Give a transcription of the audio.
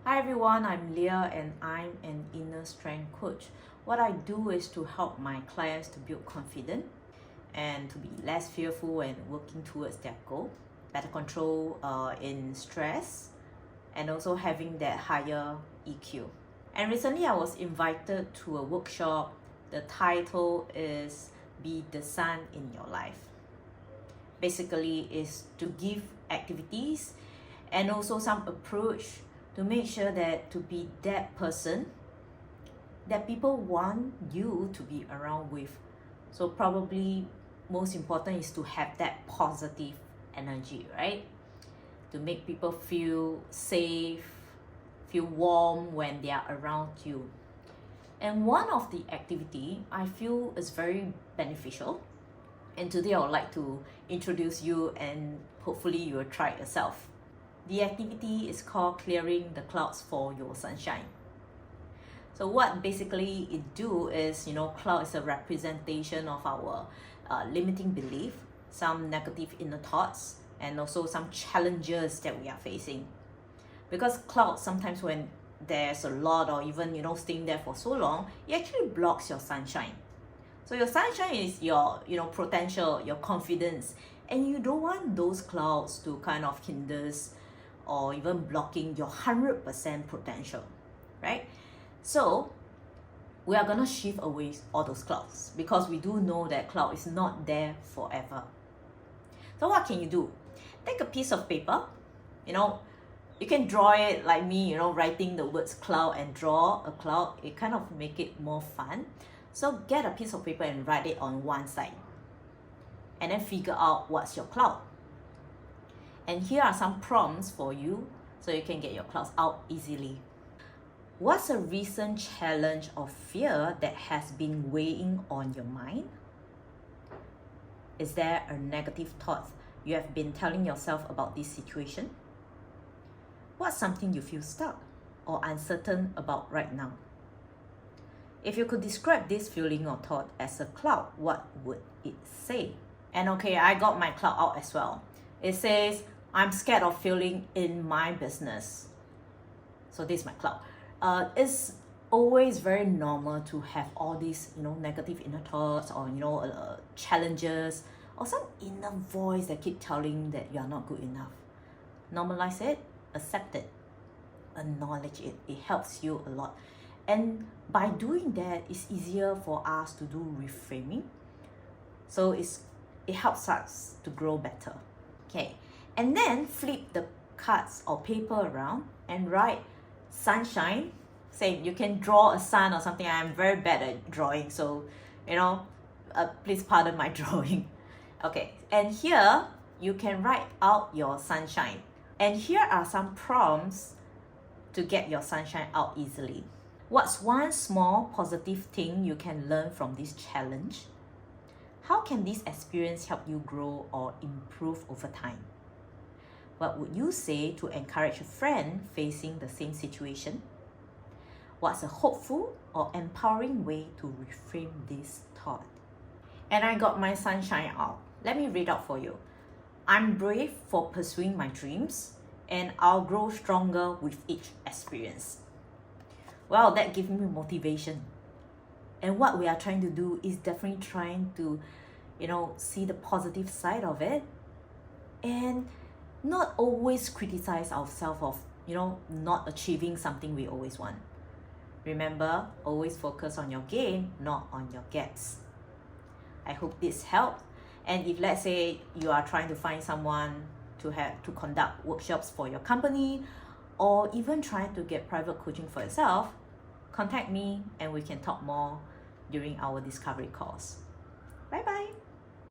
Hi everyone, I'm Leah and I'm an inner strength coach. What I do is to help my clients to build confidence and to be less fearful and working towards their goal, better control in stress, and also having that higher EQ. And recently I was invited to a workshop. The title is Be the Sun in Your Life. Basically is to give activities and also some approach to make sure that to be that person that people want you to be around with. So probably most important is to have that positive energy, right? To make people feel safe, feel warm when they are around you. And one of the activity I feel is very beneficial. And today I would like to introduce you and hopefully you will try it yourself. The activity is called Clearing the Clouds for Your Sunshine. So what basically it do is, cloud is a representation of our limiting belief, some negative inner thoughts, and also some challenges that we are facing. Because cloud, sometimes when there's a lot or even, staying there for so long, it actually blocks your sunshine. So your sunshine is your, potential, your confidence, and you don't want those clouds to kind of hinders or even blocking your 100% potential, right? So we are gonna shift away all those clouds because we do know that cloud is not there forever. So what can you do? Take a piece of paper, you can draw it like me, writing the words cloud and draw a cloud. It kind of make it more fun. So get a piece of paper and write it on one side and then figure out what's your cloud. And here are some prompts for you so you can get your clouds out easily. What's a recent challenge or fear that has been weighing on your mind? Is there a negative thought you have been telling yourself about this situation? What's something you feel stuck or uncertain about right now? If you could describe this feeling or thought as a cloud, what would it say? And okay, I got my cloud out as well. It says, I'm scared of failing in my business. So this is my cloud. It's always very normal to have all these, negative inner thoughts or, challenges or some inner voice that keep telling that you are not good enough. Normalize it, accept it, acknowledge it. It helps you a lot. And by doing that, it's easier for us to do reframing. So it helps us to grow better. Okay. And then flip the cards or paper around and write sunshine. Say you can draw a sun or something. I'm very bad at drawing, so please pardon my drawing. Okay, and here you can write out your sunshine. And here are some prompts to get your sunshine out easily. What's one small positive thing you can learn from this challenge? How can this experience help you grow or improve over time? What would you say to encourage a friend facing the same situation? What's a hopeful or empowering way to reframe this thought? And I got my sunshine out. Let me read out for you. I'm brave for pursuing my dreams and I'll grow stronger with each experience. Well, that gives me motivation. And what we are trying to do is definitely trying to, see the positive side of it and not always criticize ourselves of, not achieving something we always want. Remember, always focus on your gain, not on your gaps. I hope this helped. And if let's say you are trying to find someone to conduct workshops for your company or even trying to get private coaching for yourself, contact me and we can talk more during our discovery calls. Bye bye.